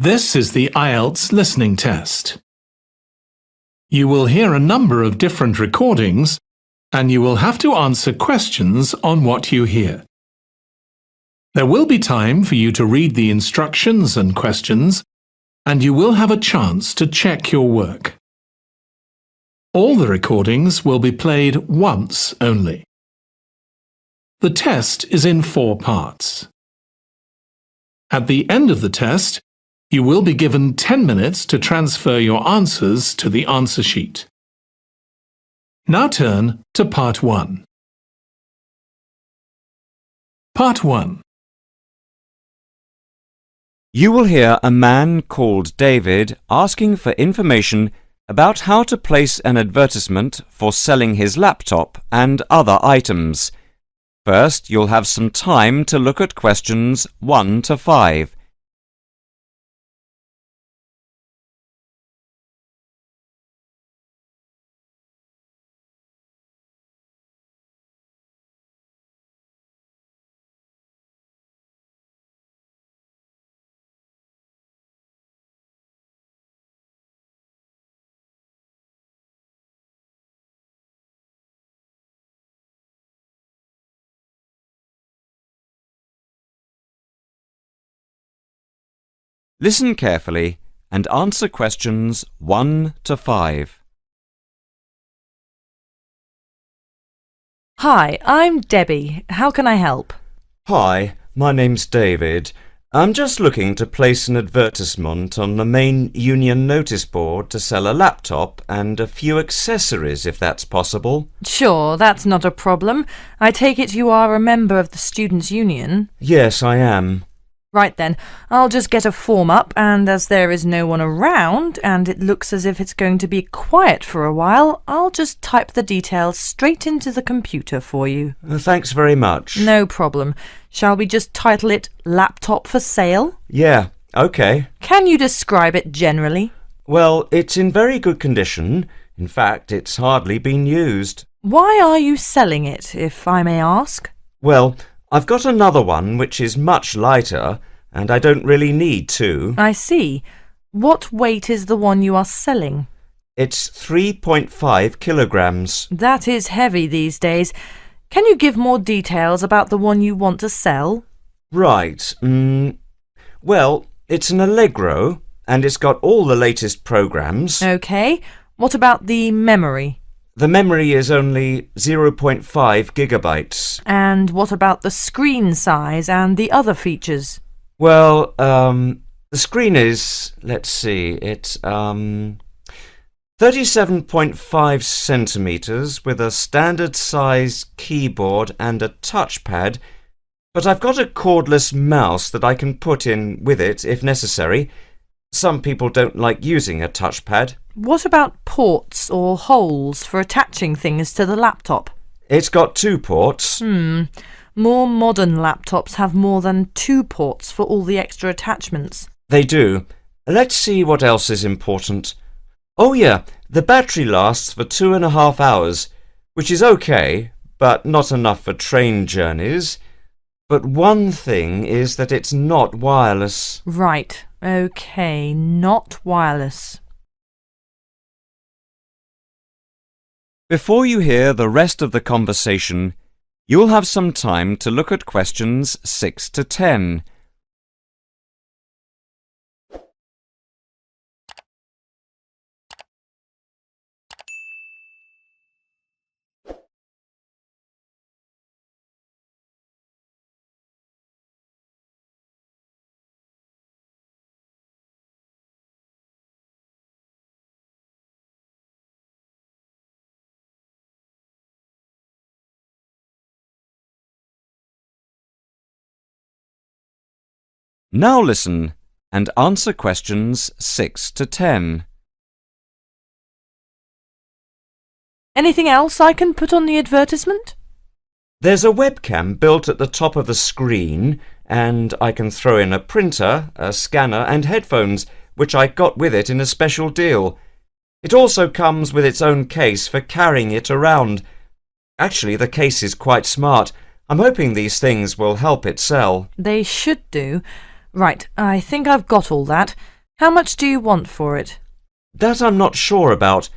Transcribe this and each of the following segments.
This is the IELTS Listening Test. You will hear a number of different recordings and you will have to answer questions on what you hear. There will be time for you to read the instructions and questions, and you will have a chance to check your work. All the recordings will be played once only. The test is in 4 parts. At the end of the test, you will be given 10 minutes to transfer your answers to the answer sheet. Now turn to Part 1. Part 1. You will hear a man called David asking for information about how to place an advertisement for selling his laptop and other items. First, you'll have some time to look at questions 1 to 5. Listen carefully and answer questions 1 to 5. Hi, I'm Debbie. How can I help? Hi, my name's David. I'm just looking to place an advertisement on the main union notice board to sell a laptop and a few accessories, if that's possible. Sure, that's not a problem. I take it you are a member of the Students' Union? Yes, I am. Right then, I'll just get a form up, and as there is no one around, and it looks as if it's going to be quiet for a while, I'll just type the details straight into the computer for you. Thanks very much. No problem. Shall we just title it Laptop for Sale? Yeah, OK. Can you describe it generally? Well, it's in very good condition. In fact, it's hardly been used. Why are you selling it, if I may ask? Well, I've got another one which is much lighter, and I don't really need two. I see. What weight is the one you are selling? It's 3.5 kilograms. That is heavy these days. Can you give more details about the one you want to sell? Right. Well, it's an Allegro, and it's got all the latest programs. OK. What about the memory? The memory is only 0.5 gigabytes. And what about the screen size and the other features? Well, the screen is, let's see, it's 37.5 centimetres with a standard size keyboard and a touchpad, but I've got a cordless mouse that I can put in with it if necessary. Some people don't like using a touchpad. What about ports or holes for attaching things to the laptop? It's got 2 ports. More modern laptops have more than 2 ports for all the extra attachments. They do. Let's see what else is important. Oh yeah, the battery lasts for 2.5 hours, which is okay, but not enough for train journeys. But one thing is that it's not wireless. Right, OK, not wireless. Before you hear the rest of the conversation, you'll have some time to look at questions 6 to 10. Now listen and answer questions 6 to 10. Anything else I can put on the advertisement? There's a webcam built at the top of the screen, and I can throw in a printer, a scanner and headphones, which I got with it in a special deal. It also comes with its own case for carrying it around. Actually, the case is quite smart. I'm hoping these things will help it sell. They should do. Right, I think I've got all that. How much do you want for it? That I'm not sure about.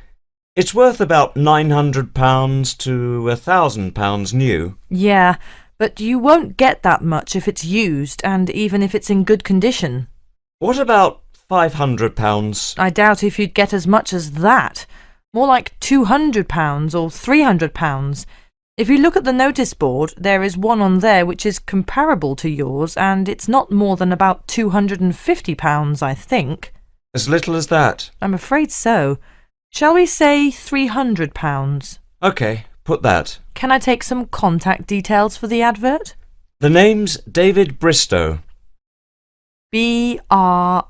It's worth about £900 to £1,000 new. Yeah, but you won't get that much if it's used, and even if it's in good condition. What about £500? I doubt if you'd get as much as that. More like £200 or £300. If you look at the notice board, there is one on there which is comparable to yours, and it's not more than about £250, I think. As little as that? I'm afraid so. Shall we say £300? OK, put that. Can I take some contact details for the advert? The name's David Bristow. Bristow?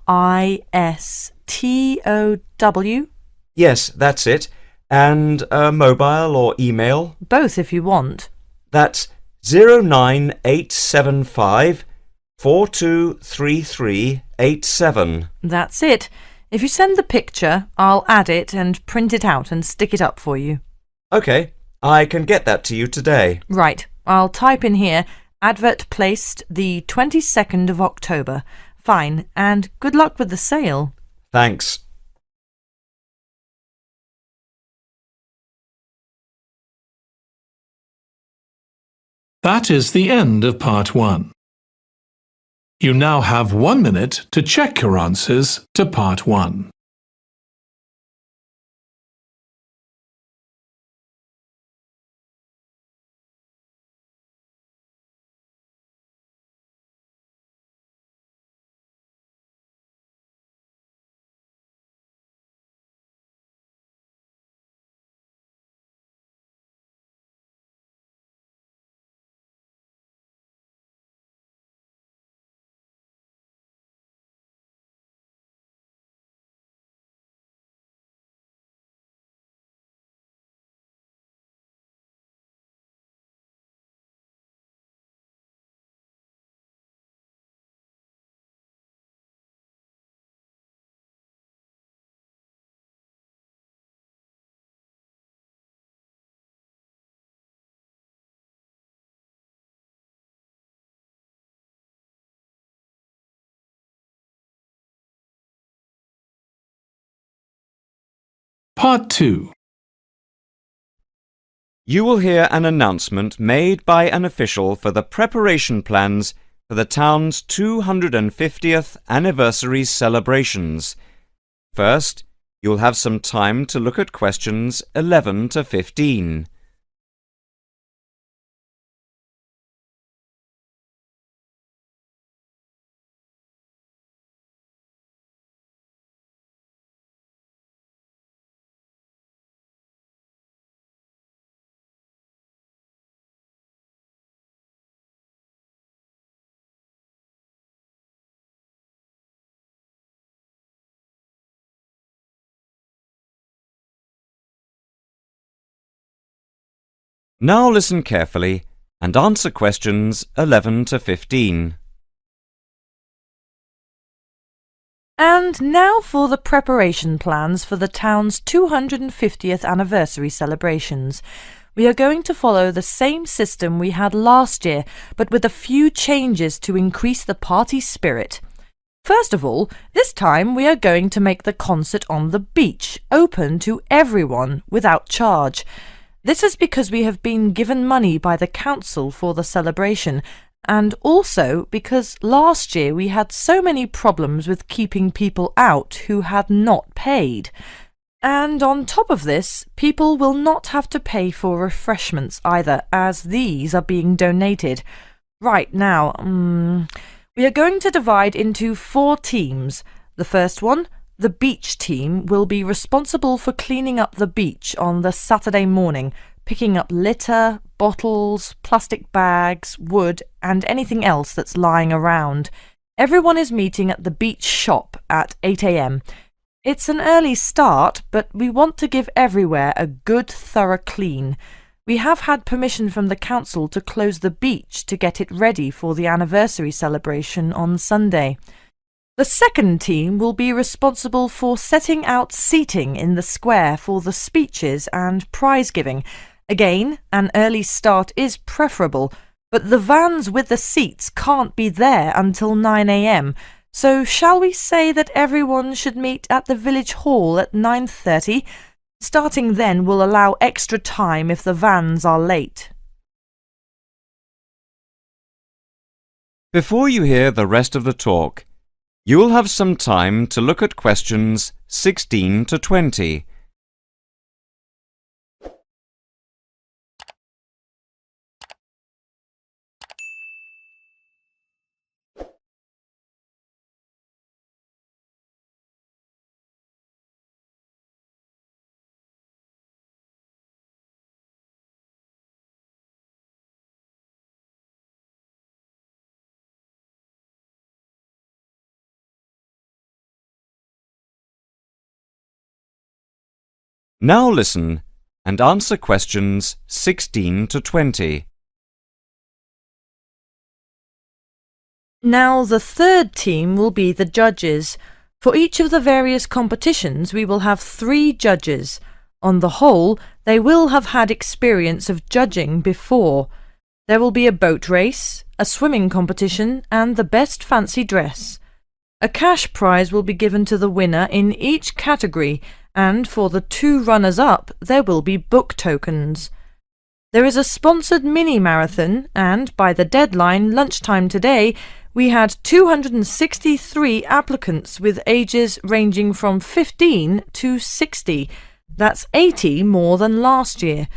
Yes, that's it. And a mobile or email? Both if you want. That's 09875 423387. That's it. If you send the picture, I'll add it and print it out and stick it up for you. OK, I can get that to you today. Right, I'll type in here, advert placed the 22nd of October. Fine, and good luck with the sale. Thanks. That is the end of part 1. You now have 1 minute to check your answers to part 1. Part 2. You will hear an announcement made by an official for the preparation plans for the town's 250th anniversary celebrations. First, you'll have some time to look at questions 11 to 15. Now listen carefully and answer questions 11 to 15. And now for the preparation plans for the town's 250th anniversary celebrations. We are going to follow the same system we had last year, but with a few changes to increase the party spirit. First of all, this time we are going to make the concert on the beach open to everyone without charge. This is because we have been given money by the council for the celebration, and also because last year we had so many problems with keeping people out who had not paid. And on top of this, people will not have to pay for refreshments either, as these are being donated. Right now, we are going to divide into 4 teams. The first one, the beach team, will be responsible for cleaning up the beach on the Saturday morning, picking up litter, bottles, plastic bags, wood, and anything else that's lying around. Everyone is meeting at the beach shop at 8 a.m. It's an early start, but we want to give everywhere a good, thorough clean. We have had permission from the council to close the beach to get it ready for the anniversary celebration on Sunday. The second team will be responsible for setting out seating in the square for the speeches and prize giving. Again, an early start is preferable. But the vans with the seats can't be there until 9 a.m., so shall we say that everyone should meet at the village hall at 9:30? Starting then will allow extra time if the vans are late. Before you hear the rest of the talk, you will have some time to look at questions 16 to 20. Now listen and answer questions 16 to 20. Now the third team will be the judges. For each of the various competitions we will have 3 judges. On the whole, they will have had experience of judging before. There will be a boat race, a swimming competition, and the best fancy dress. A cash prize will be given to the winner in each category, and for the 2 runners-up there will be book tokens. There is a sponsored mini-marathon, and by the deadline lunchtime today, we had 263 applicants with ages ranging from 15 to 60. That's 80 more than last year.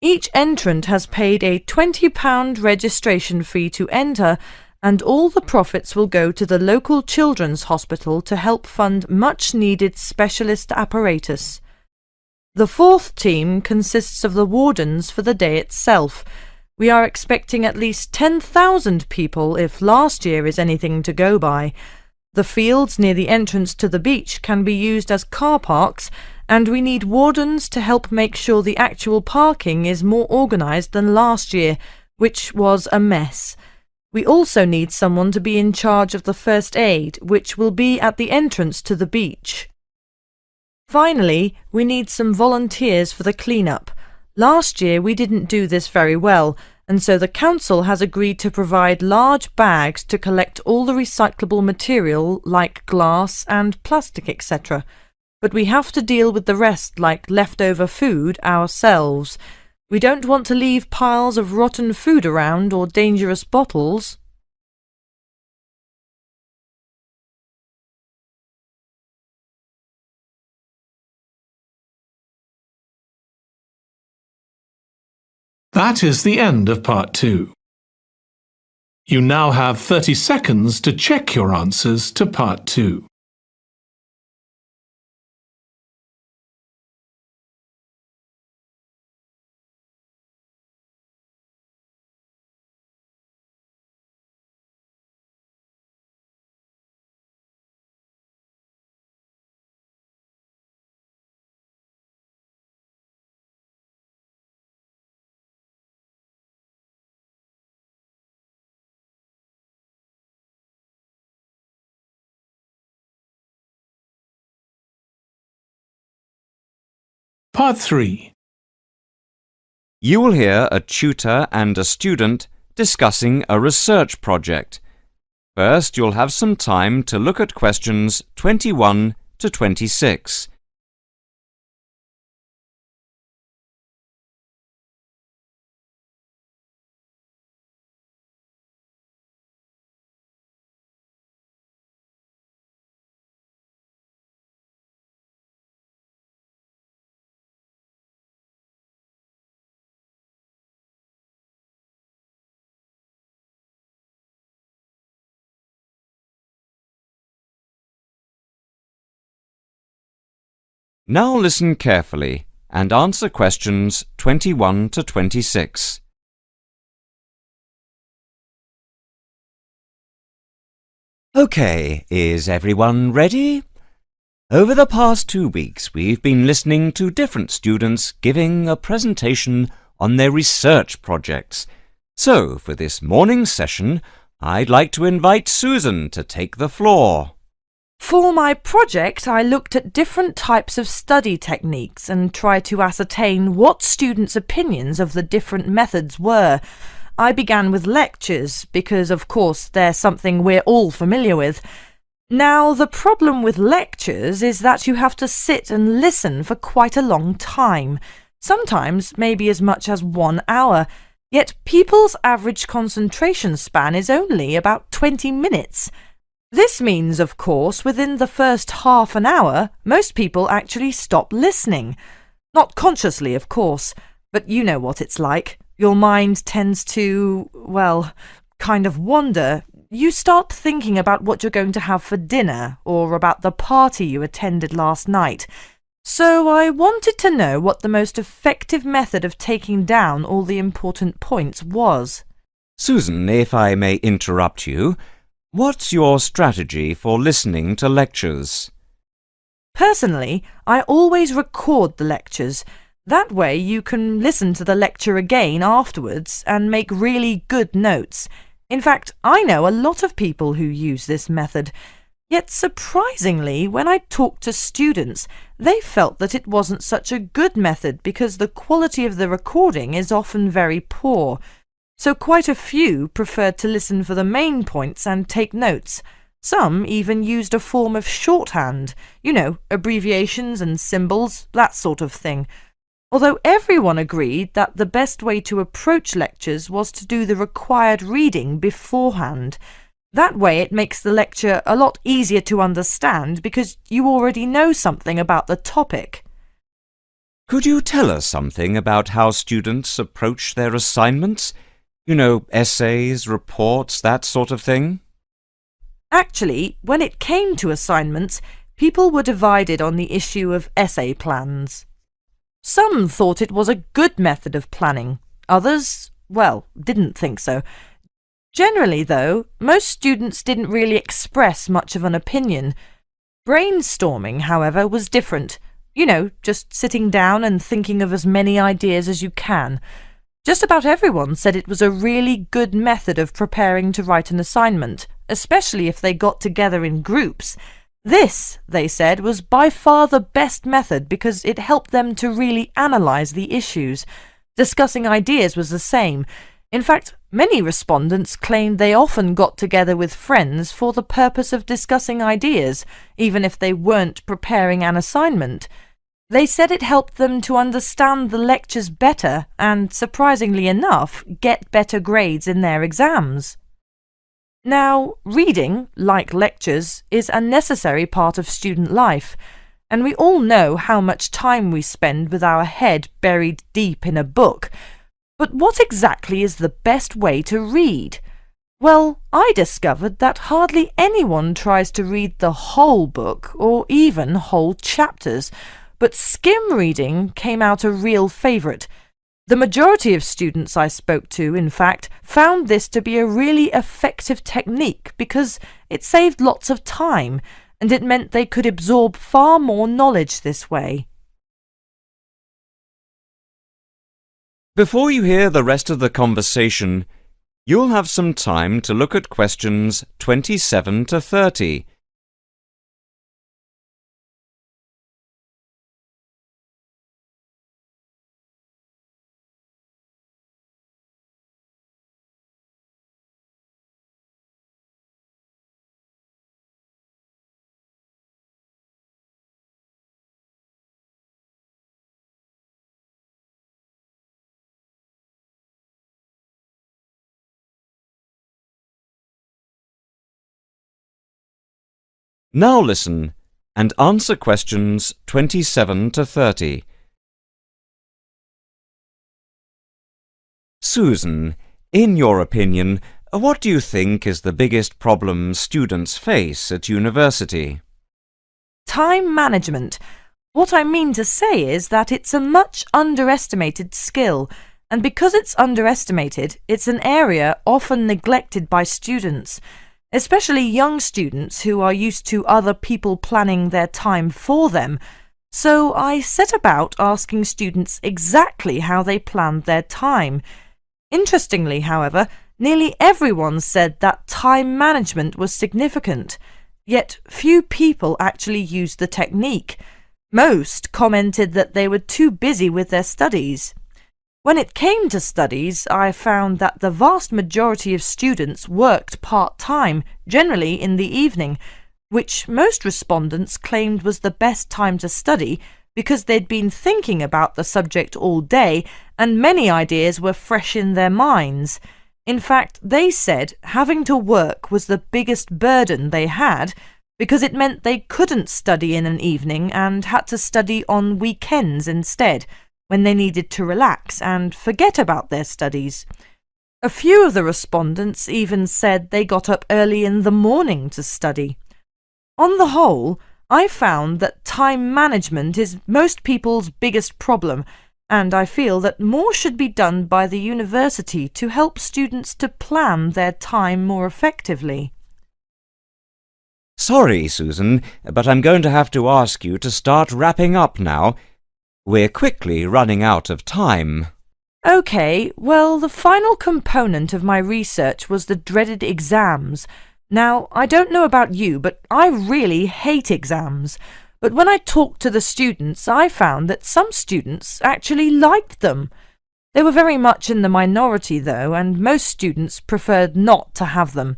Each entrant has paid a £20 registration fee to enter, and all the profits will go to the local children's hospital to help fund much-needed specialist apparatus. The fourth team consists of the wardens for the day itself. We are expecting at least 10,000 people if last year is anything to go by. The fields near the entrance to the beach can be used as car parks, and we need wardens to help make sure the actual parking is more organised than last year, which was a mess. We also need someone to be in charge of the first aid, which will be at the entrance to the beach. Finally, we need some volunteers for the clean-up. Last year we didn't do this very well, and so the council has agreed to provide large bags to collect all the recyclable material like glass and plastic, etc. But we have to deal with the rest like leftover food ourselves. We don't want to leave piles of rotten food around or dangerous bottles. That is the end of part 2. You now have 30 seconds to check your answers to part 2. Part 3. You will hear a tutor and a student discussing a research project. First, you'll have some time to look at questions 21 to 26. Now listen carefully and answer questions 21 to 26. OK, is everyone ready? Over the past 2 weeks, we've been listening to different students giving a presentation on their research projects. So, for this morning's session, I'd like to invite Susan to take the floor. For my project, I looked at different types of study techniques and tried to ascertain what students' opinions of the different methods were. I began with lectures because, of course, they're something we're all familiar with. Now, the problem with lectures is that you have to sit and listen for quite a long time, sometimes maybe as much as 1 hour, yet people's average concentration span is only about 20 minutes. This means, of course, within the first half an hour, most people actually stop listening. Not consciously, of course, but you know what it's like. Your mind tends to, well, kind of wander. You start thinking about what you're going to have for dinner, or about the party you attended last night. So I wanted to know what the most effective method of taking down all the important points was. Susan, if I may interrupt you, what's your strategy for listening to lectures? Personally, I always record the lectures. That way you can listen to the lecture again afterwards and make really good notes. In fact, I know a lot of people who use this method. Yet surprisingly, when I talked to students, they felt that it wasn't such a good method because the quality of the recording is often very poor. So quite a few preferred to listen for the main points and take notes. Some even used a form of shorthand, abbreviations and symbols, that sort of thing. Although everyone agreed that the best way to approach lectures was to do the required reading beforehand. That way it makes the lecture a lot easier to understand because you already know something about the topic. Could you tell us something about how students approach their assignments? Essays, reports, that sort of thing? Actually, when it came to assignments, people were divided on the issue of essay plans. Some thought it was a good method of planning. Others, didn't think so. Generally, though, most students didn't really express much of an opinion. Brainstorming, however, was different. Just sitting down and thinking of as many ideas as you can. Just about everyone said it was a really good method of preparing to write an assignment, especially if they got together in groups. This, they said, was by far the best method because it helped them to really analyse the issues. Discussing ideas was the same. In fact, many respondents claimed they often got together with friends for the purpose of discussing ideas, even if they weren't preparing an assignment. They said it helped them to understand the lectures better and, surprisingly enough, get better grades in their exams. Now, reading, like lectures, is a necessary part of student life, and we all know how much time we spend with our head buried deep in a book. But what exactly is the best way to read? Well, I discovered that hardly anyone tries to read the whole book or even whole chapters, but skim reading came out a real favourite. The majority of students I spoke to, in fact, found this to be a really effective technique because it saved lots of time and it meant they could absorb far more knowledge this way. Before you hear the rest of the conversation, you'll have some time to look at questions 27 to 30. Now listen and answer questions 27 to 30. Susan, in your opinion, what do you think is the biggest problem students face at university? Time management. What I mean to say is that it's a much underestimated skill, and because it's underestimated, it's an area often neglected by students. Especially young students who are used to other people planning their time for them. So I set about asking students exactly how they planned their time. Interestingly, however, nearly everyone said that time management was significant, yet few people actually used the technique. Most commented that they were too busy with their studies. When it came to studies, I found that the vast majority of students worked part-time, generally in the evening, which most respondents claimed was the best time to study because they'd been thinking about the subject all day and many ideas were fresh in their minds. In fact, they said having to work was the biggest burden they had because it meant they couldn't study in an evening and had to study on weekends instead, when they needed to relax and forget about their studies. A few of the respondents even said they got up early in the morning to study. On the whole, I found that time management is most people's biggest problem, and I feel that more should be done by the university to help students to plan their time more effectively. Sorry, Susan, but I'm going to have to ask you to start wrapping up now. We're quickly running out of time. OK, well, the final component of my research was the dreaded exams. Now, I don't know about you, but I really hate exams. But when I talked to the students, I found that some students actually liked them. They were very much in the minority, though, and most students preferred not to have them.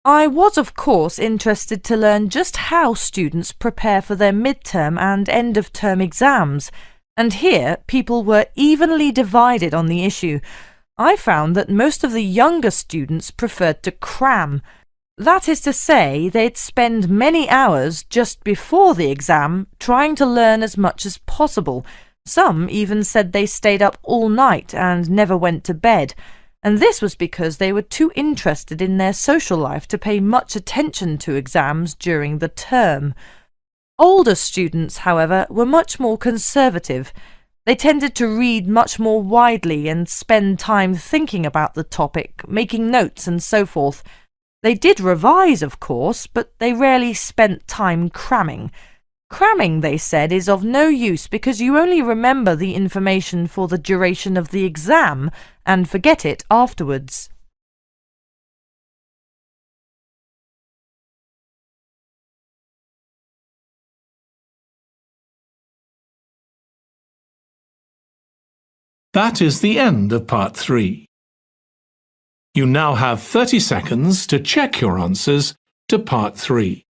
I was, of course, interested to learn just how students prepare for their midterm and end-of-term exams, and here people were evenly divided on the issue. I found that most of the younger students preferred to cram. That is to say, they'd spend many hours just before the exam trying to learn as much as possible. Some even said they stayed up all night and never went to bed. And this was because they were too interested in their social life to pay much attention to exams during the term. Older students, however, were much more conservative. They tended to read much more widely and spend time thinking about the topic, making notes and so forth. They did revise, of course, but they rarely spent time cramming. Cramming, they said, is of no use because you only remember the information for the duration of the exam and forget it afterwards. That is the end of part 3. You now have 30 seconds to check your answers to part 3.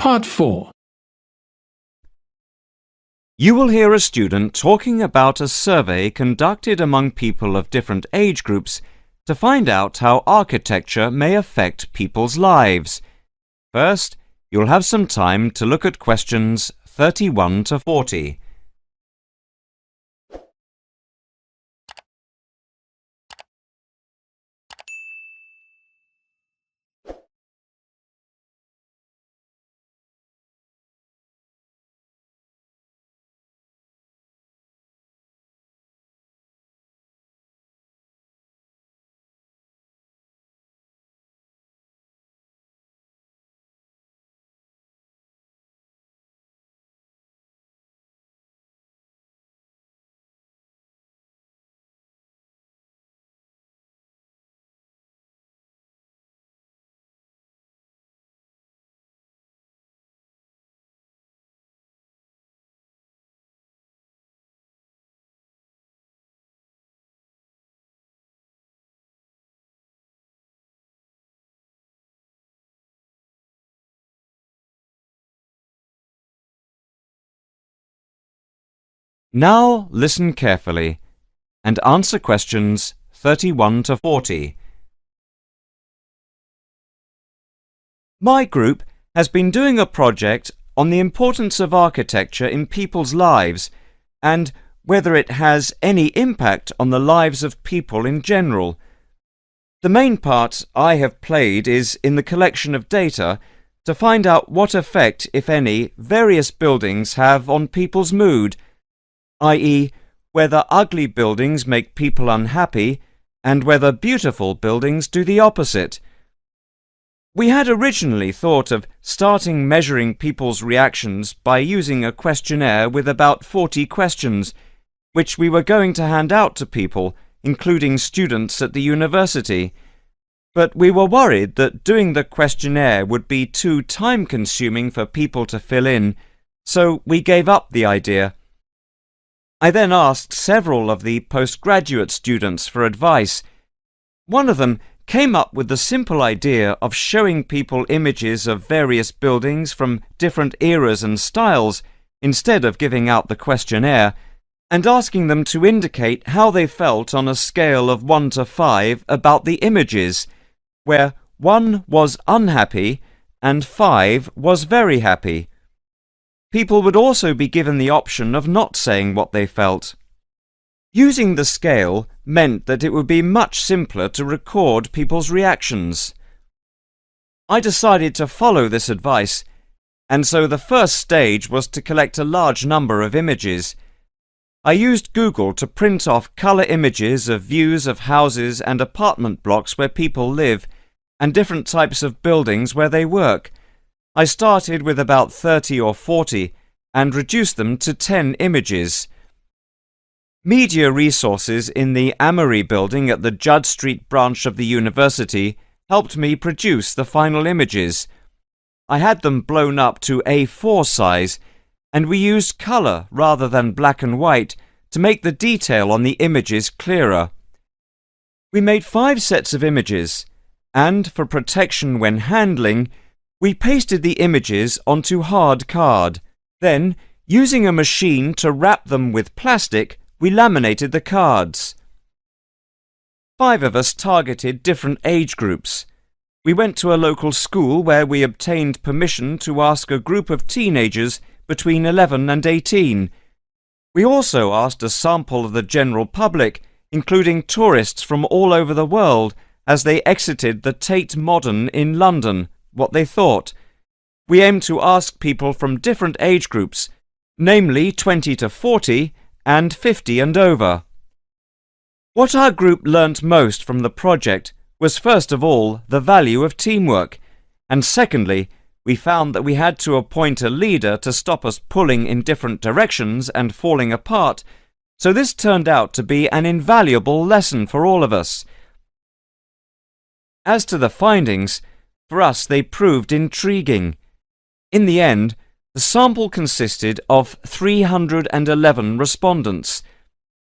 Part 4. You will hear a student talking about a survey conducted among people of different age groups to find out how architecture may affect people's lives. First, you'll have some time to look at questions 31 to 40. Now listen carefully and answer questions 31 to 40. My group has been doing a project on the importance of architecture in people's lives and whether it has any impact on the lives of people in general. The main part I have played is in the collection of data, to find out what effect, if any, various buildings have on people's mood, i.e., whether ugly buildings make people unhappy and whether beautiful buildings do the opposite. We had originally thought of starting measuring people's reactions by using a questionnaire with about 40 questions, which we were going to hand out to people, including students at the university. But we were worried that doing the questionnaire would be too time-consuming for people to fill in, so we gave up the idea. I then asked several of the postgraduate students for advice. One of them came up with the simple idea of showing people images of various buildings from different eras and styles instead of giving out the questionnaire, and asking them to indicate how they felt on a scale of 1 to 5 about the images, where 1 was unhappy and 5 was very happy. People would also be given the option of not saying what they felt. Using the scale meant that it would be much simpler to record people's reactions. I decided to follow this advice, and so the first stage was to collect a large number of images. I used Google to print off colour images of views of houses and apartment blocks where people live, and different types of buildings where they work. I started with about 30 or 40 and reduced them to 10 images. Media resources in the Amory building at the Judd Street branch of the university helped me produce the final images. I had them blown up to A4 size, and we used colour rather than black and white to make the detail on the images clearer. We made 5 sets of images, and for protection when handling, we pasted the images onto hard card. Then, using a machine to wrap them with plastic, we laminated the cards. 5 of us targeted different age groups. We went to a local school where we obtained permission to ask a group of teenagers between 11 and 18. We also asked a sample of the general public, including tourists from all over the world, as they exited the Tate Modern in London, what they thought. We aimed to ask people from different age groups, namely 20 to 40 and 50 and over. What our group learnt most from the project was first of all the value of teamwork, and secondly, we found that we had to appoint a leader to stop us pulling in different directions and falling apart, so this turned out to be an invaluable lesson for all of us. As to the findings, for us they proved intriguing. In the end, the sample consisted of 311 respondents.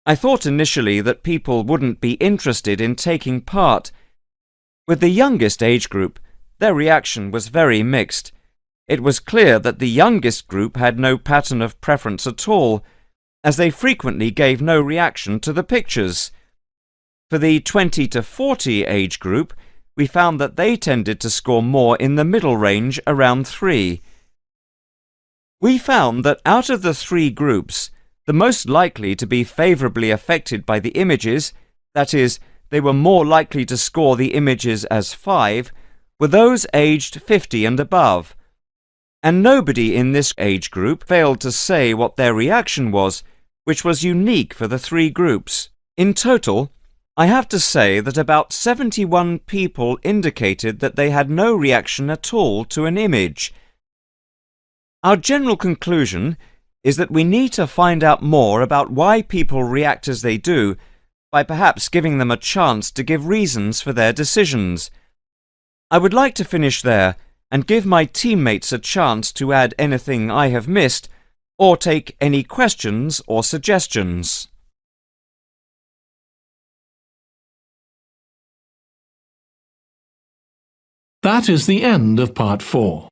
I thought initially that people wouldn't be interested in taking part. With the youngest age group, their reaction was very mixed. It was clear that the youngest group had no pattern of preference at all, as they frequently gave no reaction to the pictures. For the 20 to 40 age group, we found that they tended to score more in the middle range, around 3. We found that out of the 3 groups, the most likely to be favourably affected by the images, that is, they were more likely to score the images as 5, were those aged 50 and above. And nobody in this age group failed to say what their reaction was, which was unique for the 3 groups. In total, I have to say that about 71 people indicated that they had no reaction at all to an image. Our general conclusion is that we need to find out more about why people react as they do, by perhaps giving them a chance to give reasons for their decisions. I would like to finish there and give my teammates a chance to add anything I have missed or take any questions or suggestions. That is the end of part 4.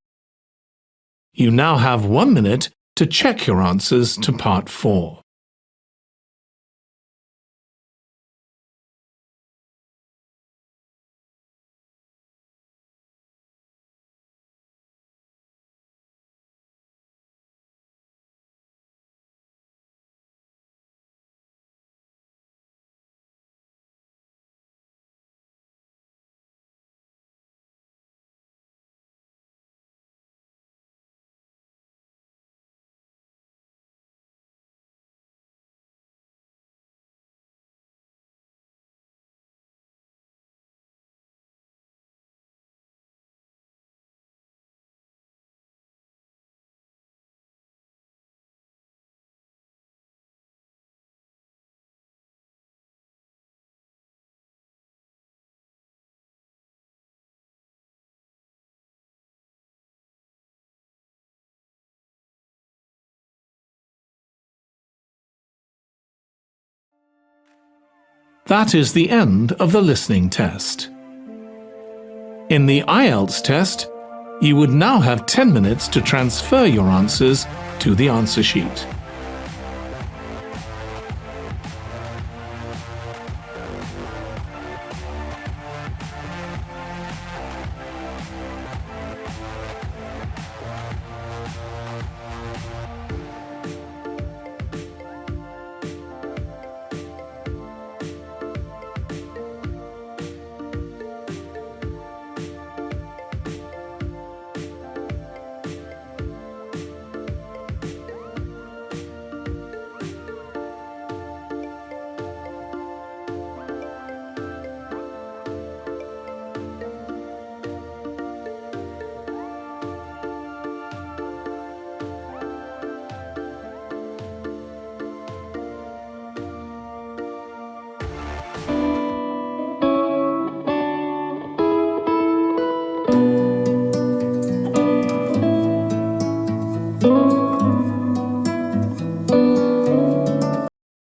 You now have 1 minute to check your answers to part 4. That is the end of the listening test. In the IELTS test, you would now have 10 minutes to transfer your answers to the answer sheet.